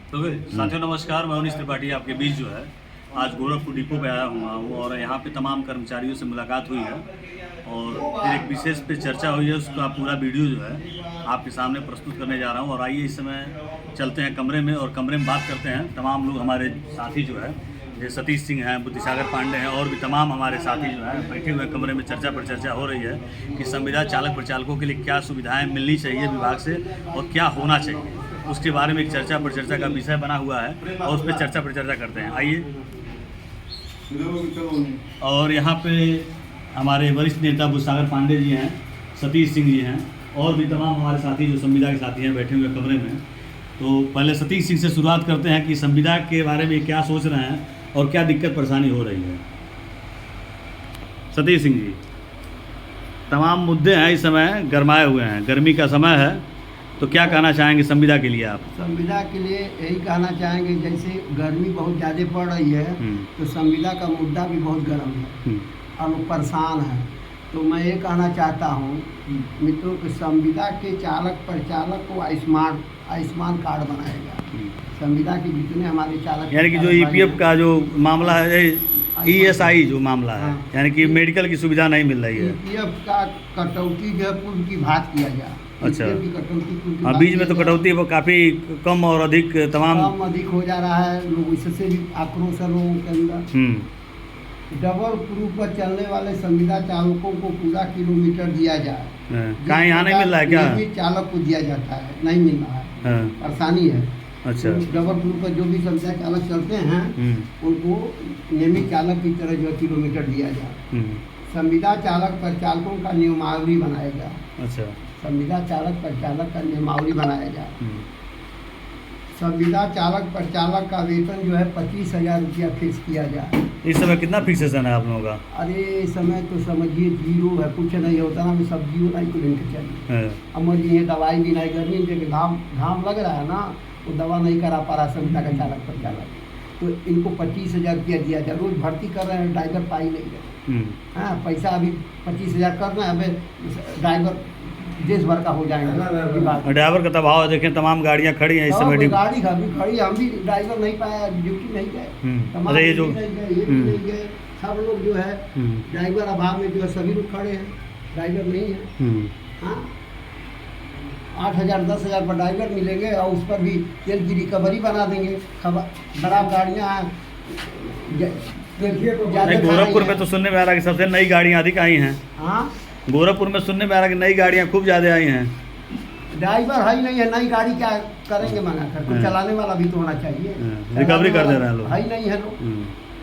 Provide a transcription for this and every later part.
तो साथियों नमस्कार, मैं अनिश त्रिपाठी आपके बीच जो है आज गोरखपुर डिपो पे आया हूँ और यहाँ पे तमाम कर्मचारियों से मुलाकात हुई है और फिर एक विशेष पे चर्चा हुई है। उसका पूरा वीडियो जो है आपके सामने प्रस्तुत करने जा रहा हूँ। और आइए इस समय चलते हैं कमरे में और कमरे में बात करते हैं। तमाम लोग हमारे साथी जो है जैसे सतीश सिंह हैं, बुद्धिसागर पांडे हैं और भी तमाम हमारे साथी जो हैं बैठे हुए कमरे में चर्चा पर चर्चा हो रही है कि संविदा चालक प्रचालकों के लिए क्या सुविधाएँ मिलनी चाहिए विभाग से और क्या होना चाहिए, उसके बारे में एक चर्चा पर चर्चा का विषय बना हुआ है और उस पर चर्चा पर चर्चा करते हैं। आइए। और यहाँ पे हमारे वरिष्ठ नेता बुद्धिसागर पांडे जी हैं, सतीश सिंह जी हैं और भी तमाम हमारे साथी जो संविदा के साथी हैं बैठे हुए कमरे में। तो पहले सतीश सिंह से शुरुआत करते हैं कि संविदा के बारे में क्या सोच रहे हैं और क्या दिक्कत परेशानी हो रही है। सतीश सिंह जी, तमाम मुद्दे हैं इस समय गरमाए हुए हैं, गर्मी का समय है, तो क्या कहना चाहेंगे संविदा के लिए आप? संविदा के लिए यही कहना चाहेंगे, जैसे गर्मी बहुत ज़्यादा पड़ रही है तो संविदा का मुद्दा भी बहुत गर्म है और लोग परेशान हैं। तो मैं ये कहना चाहता हूँ मित्रों कि संविदा के चालक परिचालक को आयुष्मान कार्ड बनाएगा। संविदा के जितने हमारे चालक, यानी कि जो ईपीएफ का जो मामला है, ईएसआई जो मामला है, यानी कि मेडिकल की सुविधा नहीं मिल रही है, ईपीएफ का कटौती जो है पूर्व की भात किया जाए। अच्छा, हाँ, बीच में तो कटौती वो काफ़ी कम और अधिक कम अधिक हो जा रहा है। लोग इससे भी आक्रोश है लोगों के अंदर। डबल क्रू पर चलने वाले संविदा चालकों को पूरा किलोमीटर दिया जाए। कहाँ यहाँ नहीं मिल रहा है क्या? चालक को दिया जाता है, नहीं मिल रहा है, परेशानी है। अच्छा, डबल क्रू पर जो भी संविदा चालक चलते हैं उनको नियमित चालक की तरह जो किलोमीटर दिया जाए। संविदा चालक परिचालकों का नियमावली बनाया जाए। अच्छा, संविदा चालक परिचालक का नियमावली बनाया जाए। संविदा चालक परिचालक का वेतन जो है 25,000 रुपया फिक्स किया जाए। इस समय कितना फिक्सेशन है आप लोगों का? अरे इस समय तो समझिए जीरो है, कुछ नहीं होता ना, सब्जियों नहीं को लेकर चाहिए। अब मुझे ये दवाई भी नहीं करनी, लेकिन घाम लग रहा है ना, वो दवा नहीं करा पा रहा संविदा का चालक परिचालक, तो इनको 25,000 रुपया दिया जाए। रोज़ भर्ती कर रहे हैं, ड्राइवर पाई नहीं रहे। हाँ, पैसा अभी 25,000 करना है, अब ड्राइवर देश भर का हो जाएगा। ड्राइवर का दबाव है, देखें तमाम गाड़ियाँ खड़ी हैं इस समय। गाड़ी खड़ी, हम भी ड्राइवर नहीं पाया, ड्यूटी नहीं गए, अरे ये जो नहीं गए, सब लोग जो है ड्राइवर अभाव में जो है सभी लोग खड़े हैं, ड्राइवर नहीं है। हाँ, 8,000 10,000 पर ड्राइवर मिलेंगे और उस पर भी तेल की रिकवरी बना देंगे। खराब गाड़ियाँ गोरखपुर में तो सुनने में आ रहा है कि सबसे नई गाड़ियाँ अधिक आई हैं। हाँ, गोरखपुर में सुनने में आ रहा है कि नई गाड़ियाँ खूब ज़्यादा आई हैं। ड्राइवर है ही नहीं है, नई गाड़ी क्या करेंगे मना कर, कुछ चलाने वाला भी तो होना चाहिए। रिकवरी कर दे रहे हैं लोग, है ही नहीं है लोग,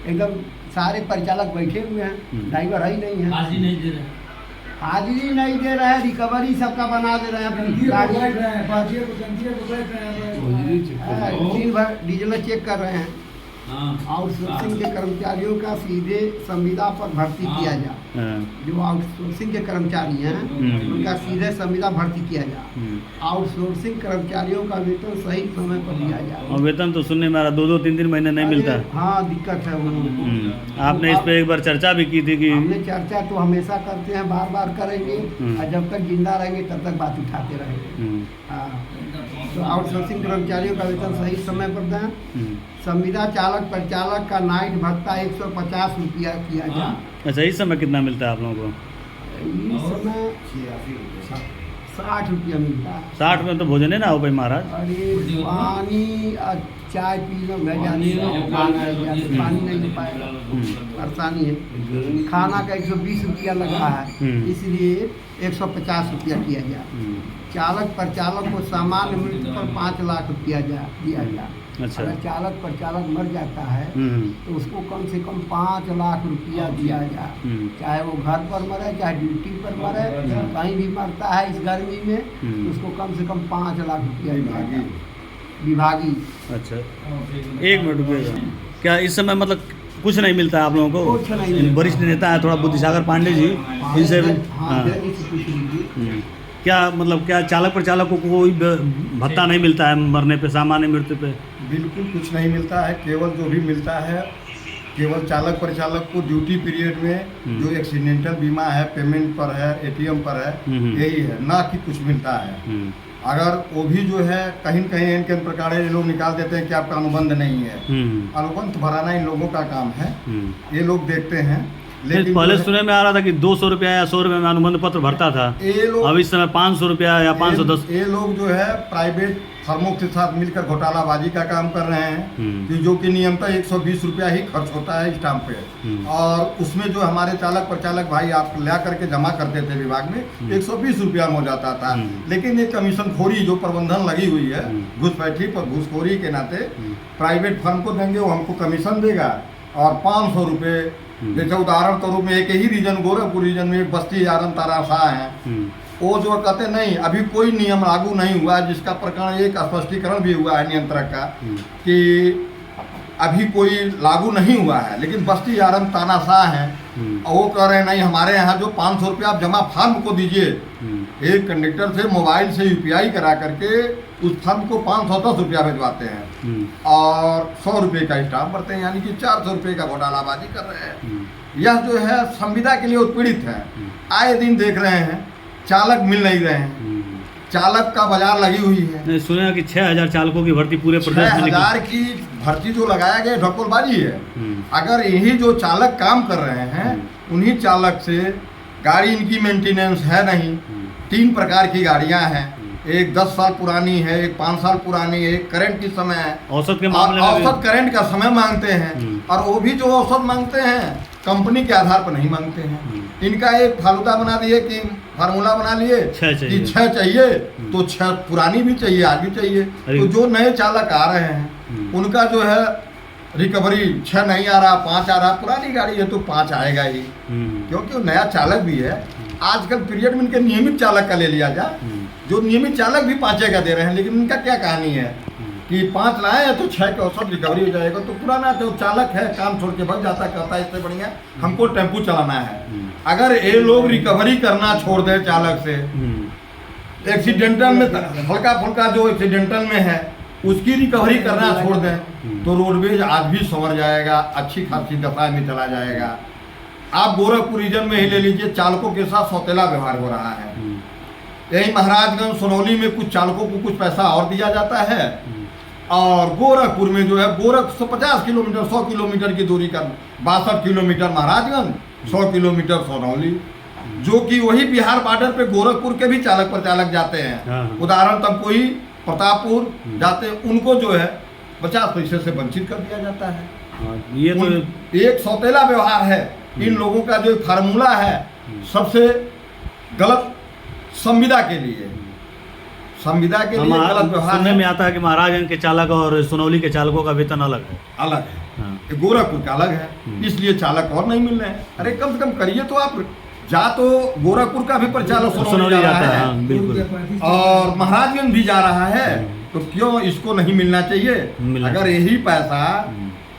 एकदम सारे परिचालक बैठे हुए हैं, ड्राइवर है ही नहीं है। हाजिरी नहीं दे रहे हैं, रिकवरी सबका बना दे रहे हैं, दिन भर डीजल चेक कर रहे हैं। आउटसोर्सिंग के कर्मचारियों का सीधे संविदा पर भर्ती किया जाए। जो आउटसोर्सिंग के कर्मचारी हैं उनका सीधे संविदा भर्ती किया जाए। आउटसोर्सिंग कर्मचारियों का वेतन सही समय पर दिया जाए। और वेतन तो सुनने में आ रहा 2-2 3-3 महीने नहीं मिलता। हाँ, दिक्कत है उनको। आपने इस पे एक बार चर्चा भी की थी कि हमने चर्चा तो हमेशा करते हैं, बार बार करेंगे और जब तक जिंदा रहेंगे तब तक बात उठाते रहेंगे। हाँ, तो आउटसोर्सिंग कर्मचारियों का वेतन सही समय पर दें। संविदा चालक परिचालक का नाइट भत्ता 150 रुपया किया जाए। अच्छा, इस समय कितना मिलता है आप लोगों को? इस समय 60 रुपया मिलता है। 60 में तो भोजन है ना हो भाई महाराज। अरे पानी चाय पी लो, पानी नहीं ले पाएगा, परेशानी है। खाना का 120 रुपया लग रहा है, इसलिए 150 रुपया किया जाए। चालक परिचालक को सामान्य मृत्यु पर 5 लाख रुपया दिया जाए। अच्छा, अगर चालक परिचालक मर जाता है तो उसको कम से कम 5 लाख रुपया दिया जाए। चाहे वो घर पर मरे, चाहे ड्यूटी पर मरे, कहीं भी मरता है इस गर्मी में तो उसको कम से कम 5 लाख रुपया दिया जाए, विभागीय। अच्छा, 1 मिनट रुपये। क्या इस समय मतलब कुछ नहीं मिलता है आप लोगों को? कुछ नहीं। वरिष्ठ नेता है थोड़ा बुद्धिसागर पांडे जी, इनसे क्या मतलब क्या चालक प्रचालक को कोई भत्ता नहीं मिलता है मरने पे, सामान्य मृत्यु पे? बिल्कुल कुछ नहीं मिलता है। केवल जो भी मिलता है केवल चालक परिचालक को ड्यूटी पीरियड में जो एक्सीडेंटल बीमा है, पेमेंट पर है, एटीएम पर है, यही है, ना कि कुछ मिलता है। अगर वो भी जो है कहीं न कहीं इनके प्रकार ये लोग निकाल देते हैं कि आपका अनुबंध नहीं है। अनुबंध भराना इन लोगों का काम है, ये लोग देखते हैं। लेकिन पहले सुने में आ रहा था कि 200 रुपया या 100 रुपये में अनुबंध पत्र भरता था, ये लोग अब इस समय 500 रुपया या 510। ये लोग जो है प्राइवेट फर्मों के साथ मिलकर घोटालाबाजी का काम कर रहे हैं कि जो कि नियमतः 120 रुपया ही खर्च होता है स्टाम्प पे, और उसमें जो हमारे चालक प्रचालक भाई आप ला करके जमा करते थे विभाग में 120 रुपया में हो जाता था। लेकिन ये कमीशन खोरी जो प्रबंधन लगी हुई है, घुसपैठी पर घूसखोरी के नाते प्राइवेट फर्म को देंगे, वो हमको कमीशन देगा और 500 रुपये। जैसे उदाहरण के रूप में एक ही रीजन गोरखपुर रीजन में बस्ती आरम ताराशाह है, वो जो कहते नहीं अभी कोई नियम लागू नहीं हुआ, जिसका प्रकरण एक स्पष्टीकरण भी हुआ है नियंत्रक का कि अभी कोई लागू नहीं हुआ है, लेकिन बस्ती आरम तानाशाह है और वो कह रहे हैं नहीं हमारे यहाँ जो 500 रुपया आप जमा फर्म को दीजिए, एक कंडक्टर से मोबाइल से यूपीआई करा करके उस फर्म को 510 रुपया भिजवाते हैं और 100 रुपये का स्टाम्प भरते हैं, यानी कि 400 रुपये का घोटालाबाजी कर रहे हैं। यह जो है संविदा के लिए उत्पीड़ित है। आए दिन देख रहे हैं चालक मिल नहीं रहे हैं, चालक का बाजार लगी हुई है। सुना कि 6000 चालकों की भर्ती पूरे प्रदेश में 6000 की भर्ती जो लगाया गया ढकोलबाजी है। अगर यही जो चालक काम कर रहे हैं उन्हीं चालक से गाड़ी इनकी मेंटेनेंस है नहीं, 3 प्रकार की गाड़ियां हैं, एक 10 साल पुरानी है, एक 5 साल पुरानी है, एक करंट की समय है। औसत के मामले में औसत करंट का समय मांगते हैं और वो भी जो औसत मांगते हैं कंपनी के आधार पर नहीं मांगते हैं। इनका एक फालूदा बना दिए कि फार्मूला बना लिए कि 6 चाहिए तो 6 पुरानी भी चाहिए, आज भी चाहिए। तो जो नए चालक आ रहे हैं उनका जो है रिकवरी 6 नहीं आ रहा, 5 आ रहा, पुरानी गाड़ी है तो 5 आएगा ही, क्योंकि वो नया चालक भी है। आजकल पीरियड में इनके नियमित चालक का ले लिया जाए, जो नियमित चालक भी 5 का दे रहे हैं, लेकिन इनका क्या कहानी है कि 5 लाए हैं तो 6 के औसत रिकवरी हो जाएगा। तो पुराना जो चालक है काम छोड़ के भाग जाता, कहता है इससे बढ़िया हमको टेम्पू चलाना है। अगर ये लोग रिकवरी करना छोड़ दे चालक से, एक्सीडेंटल में हल्का फुल्का जो एक्सीडेंटल में है उसकी रिकवरी करना छोड़ दें, तो रोडवेज आज भी संवर जाएगा, अच्छी खासी दफा में चला जाएगा। आप गोरखपुर रीजन में ही ले लीजिए, चालकों के साथ सौतेला व्यवहार हो रहा है। यही महाराजगंज सोनौली में कुछ चालकों को कुछ पैसा और दिया जाता है, और गोरखपुर में जो है गोरख 150 किलोमीटर 100 किलोमीटर की दूरी का 62 किलोमीटर महाराजगंज, 100 किलोमीटर सोनौली, जो कि वही बिहार बॉर्डर पे गोरखपुर के भी चालक प्रचालक जाते हैं। उदाहरण तब कोई प्रतापपुर जाते हैं, उनको जो है 50 पैसे से वंचित कर दिया जाता है। ये तो एक सौतेला व्यवहार है इन लोगों का। जो फार्मूला है सबसे गलत संविदा के लिए, संविदा के लिए गलत व्यवहार। सुनने में आता है कि महाराजगंज के चालक और सोनौली के चालकों का वेतन अलग है, अलग है, गोरखपुर का अलग है, इसलिए चालक और नहीं मिल रहे हैं। अरे कम से कम करिए तो आप, जा तो गोरखपुर का भी प्रचालक सोनौली जा रहा है, बिल्कुल, और महाराजगंज भी जा रहा है, तो क्यों इसको नहीं मिलना चाहिए? अगर यही पैसा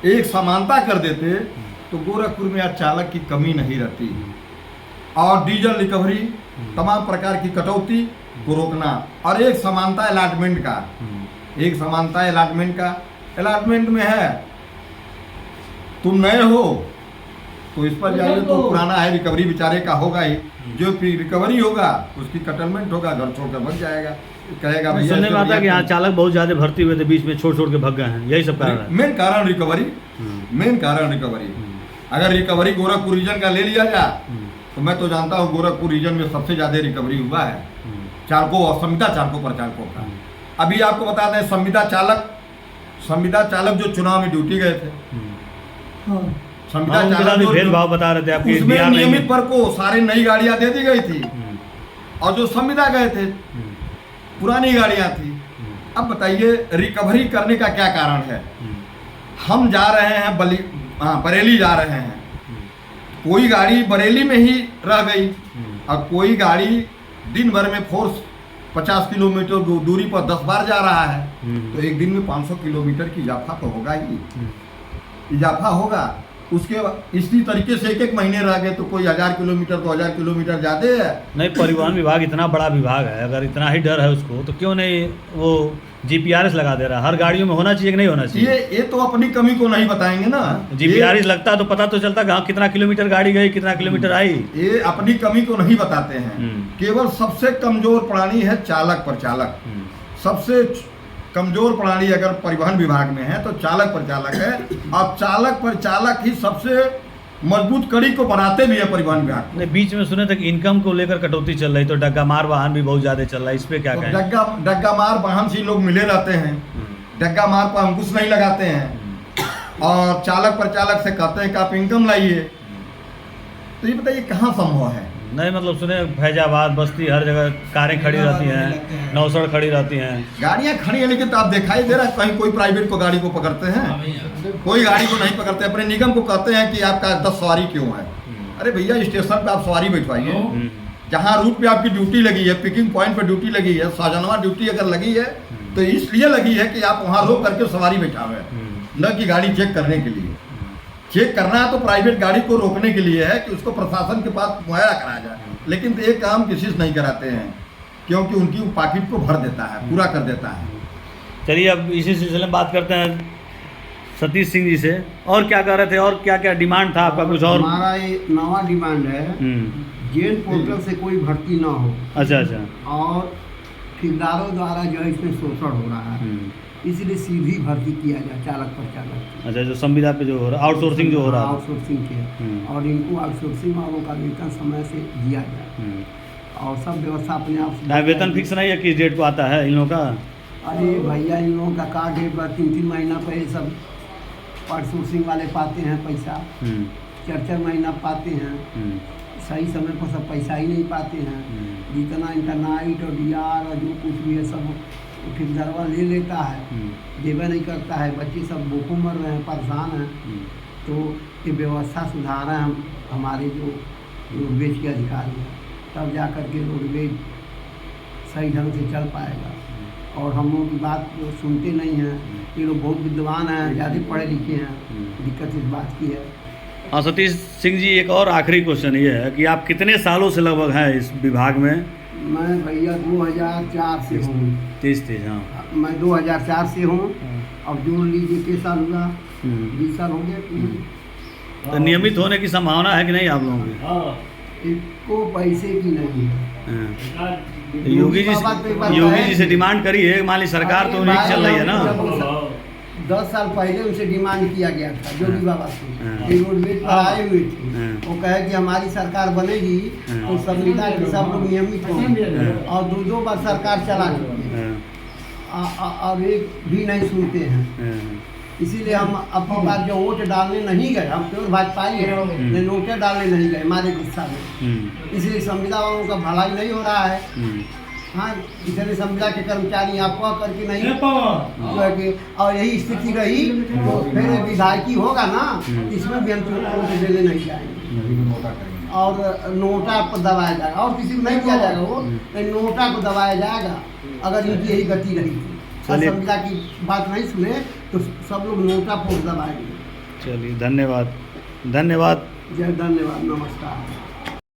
एक समानता कर देते तो गोरखपुर में आज चालक की कमी नहीं रहती। और डीजल रिकवरी, तमाम प्रकार की कटौती को रोकना, और एक समानता अलॉटमेंट का, एक समानता अलॉटमेंट का। अलॉटमेंट में है तुम नए हो तो इस पर जाइए, तो पुराना है रिकवरी बेचारे का होगा ही, जो रिकवरी होगा उसकी कटलमेंट होगा, घर छोड़कर भाग जाएगा, कहेगा भैया। सुनने में आता है कि यहाँ चालक बहुत ज्यादा भर्ती हुए थे, बीच में छोड़ के भाग गए हैं, यही सब कारण है। मेन कारण रिकवरी, मेन कारण रिकवरी। अगर रिकवरी गोरखपुर रीजन का ले लिया जाए तो मैं तो जानता हूँ गोरखपुर रीजन में सबसे ज्यादा रिकवरी हुआ है चालकों और संविदा चालकों प्रचालकों का। अभी आपको बता दें, संविदा चालक जो चुनाव में ड्यूटी गए थे, संविदा चालक भेदभाव बता रहे थे आपके, उसमें नियमित पर को सारी नई गाड़ियां दे दी गई थी, और जो संविदा गए थे पुरानी गाड़ियां थी। अब बताइए रिकवरी करने का क्या कारण है? हम जा रहे हैं बरेली जा रहे हैं, कोई गाड़ी बरेली में ही रह गई, और कोई गाड़ी दिन भर में फोर्स 50 किलोमीटर दूरी पर 10 बार जा रहा है, तो एक दिन में 500 किलोमीटर की इजाफा तो होगा ही, इजाफा होगा। उसके इसी तरीके से एक महीने रह गए तो कोई 1000 किलोमीटर 2000 किलोमीटर ज़्यादा है। नहीं, परिवहन विभाग इतना बड़ा विभाग है, अगर इतना ही डर है उसको तो क्यों नहीं वो GPRS लगा दे रहा है, हर गाड़ियों में होना चाहिए कि नहीं होना चाहिए? ये तो अपनी कमी को नहीं बताएंगे ना। GPRS लगता तो पता तो चलता कि हाँ कितना किलोमीटर गाड़ी गई, कितना किलोमीटर आई। ये अपनी कमी को नहीं बताते हैं। केवल सबसे कमजोर प्राणी है चालक प्रचालक। सबसे कमजोर प्राणी अगर परिवहन विभाग में है तो चालक प्रचालक है, और चालक प्रचालक ही सबसे मजबूत कड़ी को बनाते भी है परिवहन विभाग। नहीं, बीच में सुने थे कि इनकम को लेकर कटौती चल रही, तो डग्गा मार वाहन भी बहुत ज्यादा चल रहा है, इस पे क्या तो कहें? डग्गा मार वाहन से लोग मिले रहते हैं, डग्गा मार पर अंकुश नहीं लगाते हैं, और चालक प्रचालक से कहते हैं कि आप इनकम लाइए। तो ये बताइए कहाँ संभव है? नहीं, मतलब सुने फैजाबाद, बस्ती, हर जगह कारें खड़ी रहती हैं, नौसड़ खड़ी रहती हैं, गाड़ियाँ खड़ी हैं, लेकिन तो आप दिखाई दे रहा है कहीं कोई प्राइवेट को गाड़ी को पकड़ते हैं? कोई गाड़ी को नहीं पकड़ते। अपने निगम को कहते हैं कि आपका 10 सवारी क्यों है? अरे भैया, स्टेशन पे आप सवारी बैठवाइए, जहाँ रूट पे आपकी ड्यूटी लगी है, पिकिंग पॉइंट पे ड्यूटी लगी है, साजनवा ड्यूटी अगर लगी है तो इसलिए लगी है कि आप वहाँ रोक करके सवारी बैठावे, न कि गाड़ी चेक करने के लिए। चेक करना है तो प्राइवेट गाड़ी को रोकने के लिए है कि उसको प्रशासन के पास मुहैया कराया जाए, लेकिन तो ये काम किसी से नहीं कराते हैं, क्योंकि उनकी पॉकेट को भर देता है, पूरा कर देता है। चलिए अब इसी सिलसिले में बात करते हैं सतीश सिंह जी से। और क्या कह रहे थे, और क्या क्या डिमांड था आपका? कुछ और? हमारा ये नवा डिमांड है, जेल पोर्टल से कोई भर्ती ना हो। अच्छा अच्छा। और ठेकेदारों द्वारा जो है इसमें शोषण हो रहा है, इसलिए सीधी भर्ती किया जाए चालक प्रचालक। अच्छा, जो संविदा पे जो हो रहा, आउटसोर्सिंग जो हो रहा है, आउटसोर्सिंग के, और इनको आउटसोर्सिंग वालों का वेतन समय से दिया जाए, और सब व्यवस्था अपने आप से। वेतन फिक्स नहीं है किस डेट को आता है इन लोगों का? अरे भैया, इन लोगों का कार्ड डेट पर 3-3 महीना पहले सब आउटसोर्सिंग वाले पाते हैं पैसा, 4-4 महीना पाते हैं, सही समय पर सब पैसा ही नहीं पाते हैं। जितना इंटरनाइट और DR और जो कुछ भी है सब ठेकेदारवा ले लेता है, देवा नहीं करता है, बच्चे सब भूखों मर रहे हैं, परेशान हैं। तो ये व्यवस्था सुधार है हमारे जो रोडवेज के अधिकारी हैं, तब जा कर के रोडवेज सही ढंग से चल पाएगा। और हम लोगों की बात जो सुनते नहीं हैं, ये लोग बहुत विद्वान हैं, ज़्यादा पढ़े लिखे हैं, दिक्कत इस बात की है। हाँ सतीश सिंह जी, एक और आखिरी क्वेश्चन ये है कि आप कितने सालों से लगभग हैं इस विभाग में? मैं भैया 2004 से हूँ। 30 हाँ। मैं 2004 से हूँ। अब जोड़ लीजिए किस साल हुआ, 20 साल हो गए। तो नियमित होने की संभावना है कि नहीं आप लोगों की? इसको पैसे की नहीं है। योगी जी से डिमांड करी है, मान ली सरकार तो उन्हीं की चल रही है ना। 10 साल पहले उनसे डिमांड किया गया था योगी बाबा से, रोडवेज पर आए हुए थे। वो कहे कि हमारी सरकार बनेगी तो संविदा के सब लोग नियमित होंगे, और 2-2 बार सरकार चला चुकी है, और एक भी नहीं सुनते हैं। इसीलिए हम अपनी बार जो वोट डालने नहीं गए, हम केवल भाजपा ही है, लेकिन वोट डालने नहीं गए हमारे गुस्सा में। इसलिए संविदा वालों का भलाई नहीं हो रहा है। हाँ, इसलिए संविदा के कर्मचारी आपको करके नहीं कि, और यही स्थिति रही तो फिर विधायकी होगा ना, इसमें भी हम वोट देने नहीं जाएंगे, और नोटा पर दबाया जाएगा, और किसी को नहीं दिया जाएगा वो, लेकिन नोटा को दबाया जाएगा अगर इनकी यही गति रही थी। संविदा की बात नहीं सुने तो सब लोग नोटा पर दबाएंगे। चलिए, धन्यवाद। धन्यवाद। जय धन्यवाद, नमस्कार।